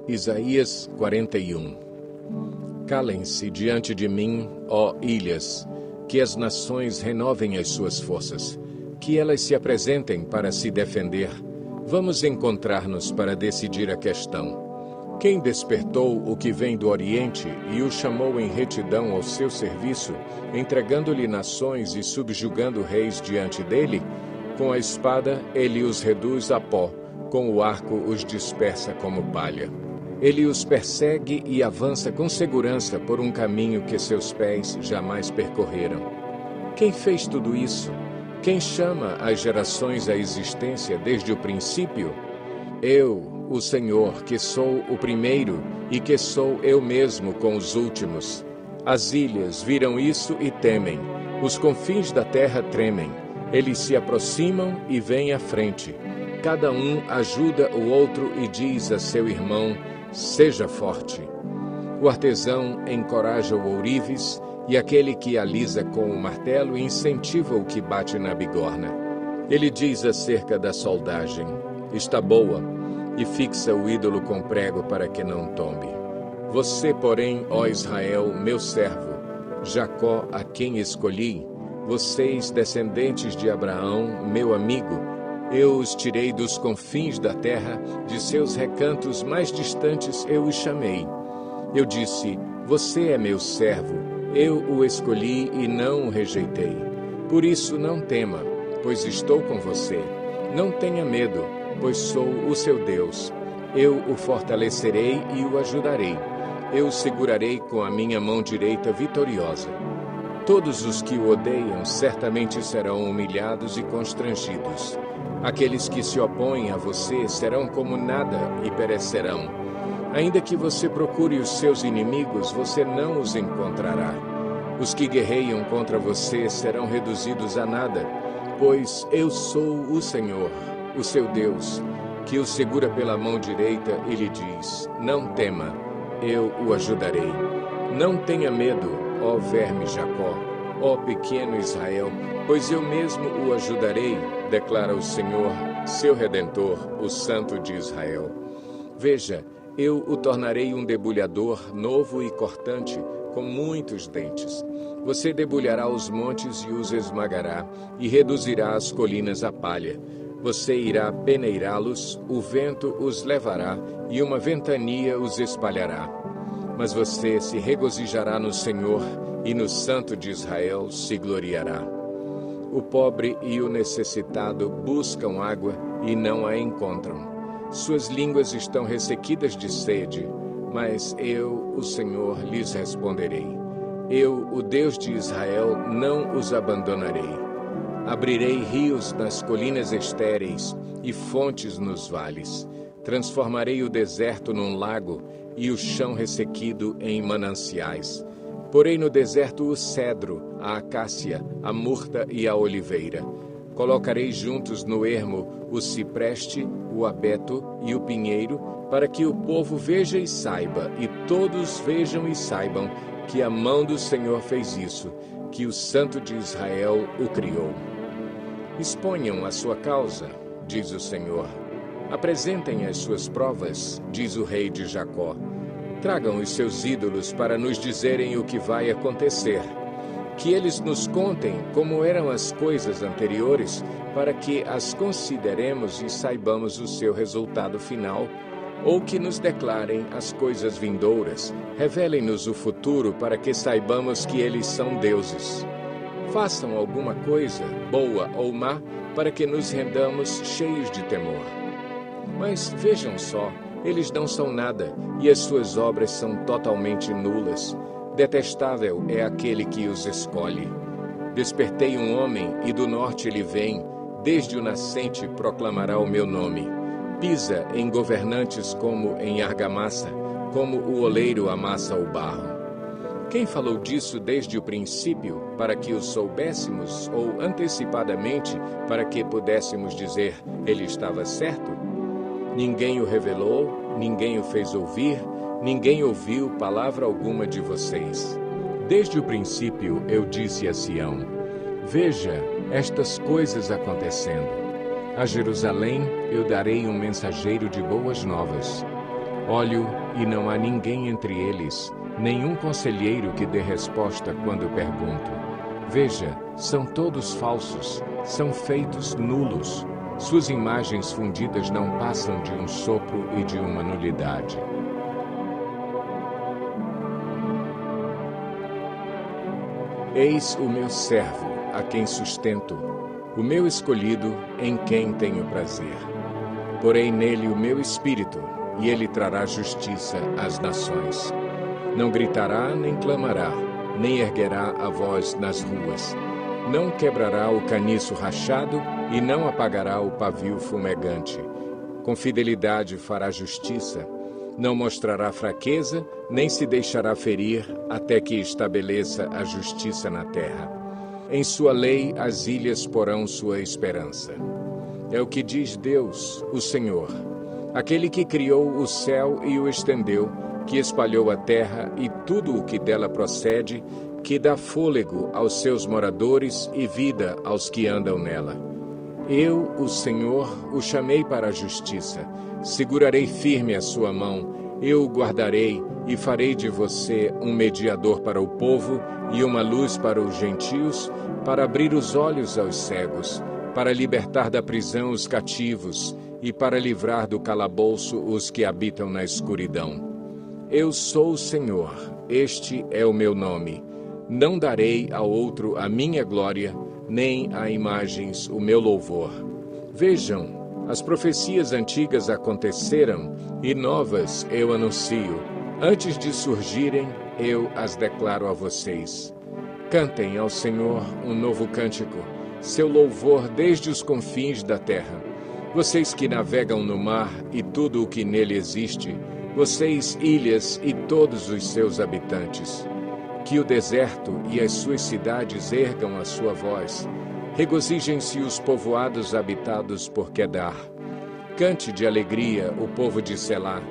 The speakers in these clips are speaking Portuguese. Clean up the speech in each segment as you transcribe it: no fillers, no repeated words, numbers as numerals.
Isaías 41. Calem-se diante de mim, ó ilhas, que as nações renovem as suas forças, que elas se apresentem para se defender. Vamos encontrar-nos para decidir a questão. Quem despertou o que vem do Oriente e o chamou em retidão ao seu serviço, entregando-lhe nações e subjugando reis diante dele? Com a espada ele os reduz a pó, com o arco os dispersa como palha. Ele os persegue e avança com segurança por um caminho que seus pés jamais percorreram. Quem fez tudo isso? Quem chama as gerações à existência desde o princípio? Eu, o Senhor, que sou o primeiro e que sou eu mesmo com os últimos. As ilhas viram isso e temem. Os confins da terra tremem. Eles se aproximam e vêm à frente. Cada um ajuda o outro e diz a seu irmão: seja forte. O artesão encoraja o ourives e aquele que alisa com o martelo incentiva o que bate na bigorna. Ele diz acerca da soldagem: está boa, e fixa o ídolo com prego para que não tombe. Você, porém, ó Israel, meu servo, Jacó, a quem escolhi, vocês, descendentes de Abraão, meu amigo, eu os tirei dos confins da terra, de seus recantos mais distantes eu os chamei. Eu disse: você é meu servo, eu o escolhi e não o rejeitei. Por isso não tema, pois estou com você. Não tenha medo, pois sou o seu Deus. Eu o fortalecerei e o ajudarei. Eu o segurarei com a minha mão direita vitoriosa. Todos os que o odeiam certamente serão humilhados e constrangidos. Aqueles que se opõem a você serão como nada e perecerão. Ainda que você procure os seus inimigos, você não os encontrará. Os que guerreiam contra você serão reduzidos a nada, pois eu sou o Senhor, o seu Deus, que o segura pela mão direita e lhe diz: não tema, eu o ajudarei. Não tenha medo, ó verme Jacó, ó pequeno Israel, pois eu mesmo o ajudarei, declara o Senhor, seu Redentor, o Santo de Israel. Veja, eu o tornarei um debulhador novo e cortante, com muitos dentes. Você debulhará os montes e os esmagará, e reduzirá as colinas a palha. Você irá peneirá-los, o vento os levará, e uma ventania os espalhará. Mas você se regozijará no Senhor, e no Santo de Israel se gloriará. O pobre e o necessitado buscam água e não a encontram. Suas línguas estão ressequidas de sede, mas eu, o Senhor, lhes responderei. Eu, o Deus de Israel, não os abandonarei. Abrirei rios nas colinas estéreis e fontes nos vales. Transformarei o deserto num lago e o chão ressequido em mananciais. Porei no deserto o cedro, a acácia, a murta e a oliveira. Colocarei juntos no ermo o cipreste, o abeto e o pinheiro, para que o povo veja e saiba, e todos vejam e saibam, que a mão do Senhor fez isso, que o Santo de Israel o criou. Exponham a sua causa, diz o Senhor. Apresentem as suas provas, diz o rei de Jacó. Tragam os seus ídolos para nos dizerem o que vai acontecer. Que eles nos contem como eram as coisas anteriores, para que as consideremos e saibamos o seu resultado final, ou que nos declarem as coisas vindouras, revelem-nos o futuro para que saibamos que eles são deuses. Façam alguma coisa, boa ou má, para que nos rendamos cheios de temor. Mas vejam só, eles não são nada, e as suas obras são totalmente nulas. Detestável é aquele que os escolhe. Despertei um homem, e do norte ele vem, desde o nascente proclamará o meu nome. Pisa em governantes como em argamassa, como o oleiro amassa o barro. Quem falou disso desde o princípio, para que o soubéssemos, ou antecipadamente, para que pudéssemos dizer, ele estava certo? Ninguém o revelou, ninguém o fez ouvir, ninguém ouviu palavra alguma de vocês. Desde o princípio eu disse a Sião: veja estas coisas acontecendo. A Jerusalém eu darei um mensageiro de boas novas. Olho e não há ninguém entre eles, nenhum conselheiro que dê resposta quando pergunto. Veja, são todos falsos, são feitos nulos. Suas imagens fundidas não passam de um sopro e de uma nulidade. Eis o meu servo, a quem sustento, o meu escolhido, em quem tenho prazer. Porei nele o meu espírito, e ele trará justiça às nações. Não gritará nem clamará, nem erguerá a voz nas ruas. Não quebrará o caniço rachado e não apagará o pavio fumegante. Com fidelidade fará justiça, não mostrará fraqueza, nem se deixará ferir, até que estabeleça a justiça na terra. Em sua lei as ilhas porão sua esperança. É o que diz Deus, o Senhor, aquele que criou o céu e o estendeu, que espalhou a terra e tudo o que dela procede, que dá fôlego aos seus moradores e vida aos que andam nela. Eu, o Senhor, o chamei para a justiça. Segurarei firme a sua mão, eu o guardarei e farei de você um mediador para o povo e uma luz para os gentios, para abrir os olhos aos cegos, para libertar da prisão os cativos e para livrar do calabouço os que habitam na escuridão. Eu sou o Senhor, este é o meu nome. Não darei a outro a minha glória, nem a imagens o meu louvor. Vejam, as profecias antigas aconteceram, e novas eu anuncio. Antes de surgirem, eu as declaro a vocês. Cantem ao Senhor um novo cântico, seu louvor desde os confins da terra. Vocês que navegam no mar e tudo o que nele existe, vocês, ilhas e todos os seus habitantes. Que o deserto e as suas cidades ergam a sua voz. Regozijem-se os povoados habitados por Quedar. Cante de alegria o povo de Selá.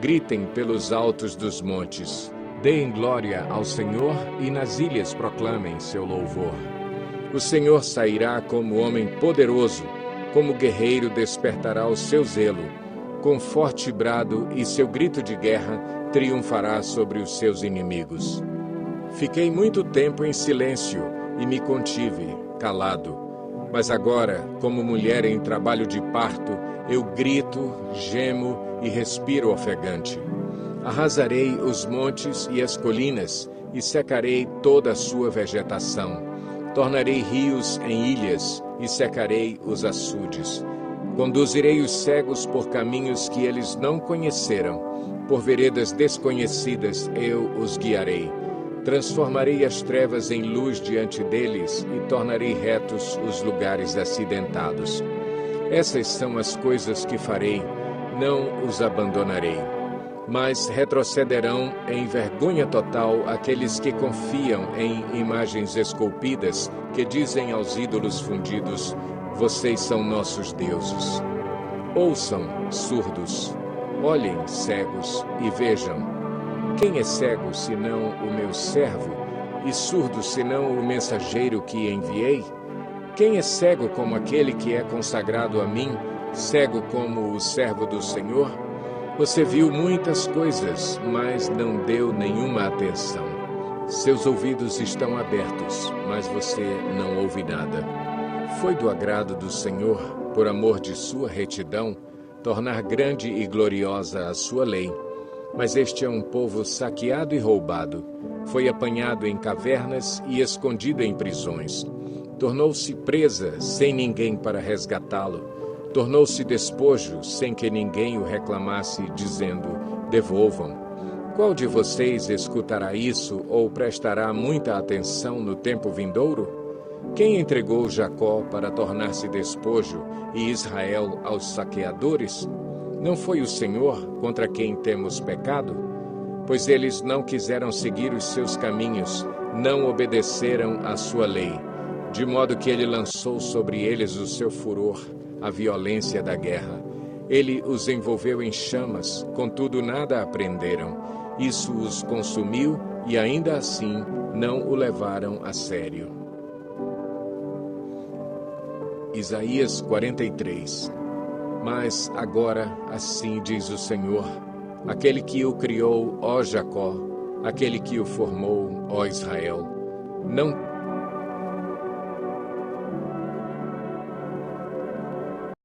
Gritem pelos altos dos montes. Deem glória ao Senhor e nas ilhas proclamem seu louvor. O Senhor sairá como homem poderoso, como guerreiro despertará o seu zelo. Com forte brado e seu grito de guerra, triunfará sobre os seus inimigos. Fiquei muito tempo em silêncio e me contive, calado. Mas agora, como mulher em trabalho de parto, eu grito, gemo e respiro ofegante. Arrasarei os montes e as colinas e secarei toda a sua vegetação. Tornarei rios em ilhas e secarei os açudes. Conduzirei os cegos por caminhos que eles não conheceram. Por veredas desconhecidas eu os guiarei. Transformarei as trevas em luz diante deles e tornarei retos os lugares acidentados. Essas são as coisas que farei, não os abandonarei. Mas retrocederão em vergonha total aqueles que confiam em imagens esculpidas, que dizem aos ídolos fundidos, vocês são nossos deuses. Ouçam, surdos, olhem, cegos, e vejam. Quem é cego, senão o meu servo, e surdo, senão o mensageiro que enviei? Quem é cego como aquele que é consagrado a mim, cego como o servo do Senhor? Você viu muitas coisas, mas não deu nenhuma atenção. Seus ouvidos estão abertos, mas você não ouve nada. Foi do agrado do Senhor, por amor de sua retidão, tornar grande e gloriosa a sua lei. Mas este é um povo saqueado e roubado. Foi apanhado em cavernas e escondido em prisões. Tornou-se presa sem ninguém para resgatá-lo. Tornou-se despojo sem que ninguém o reclamasse, dizendo, devolvam. Qual de vocês escutará isso ou prestará muita atenção no tempo vindouro? Quem entregou Jacó para tornar-se despojo e Israel aos saqueadores? Não foi o Senhor contra quem temos pecado? Pois eles não quiseram seguir os seus caminhos, não obedeceram à sua lei, de modo que ele lançou sobre eles o seu furor, a violência da guerra. Ele os envolveu em chamas, contudo nada aprenderam. Isso os consumiu e ainda assim não o levaram a sério. Isaías 43. Mas agora, assim diz o Senhor, aquele que o criou, ó Jacó, aquele que o formou, ó Israel. Não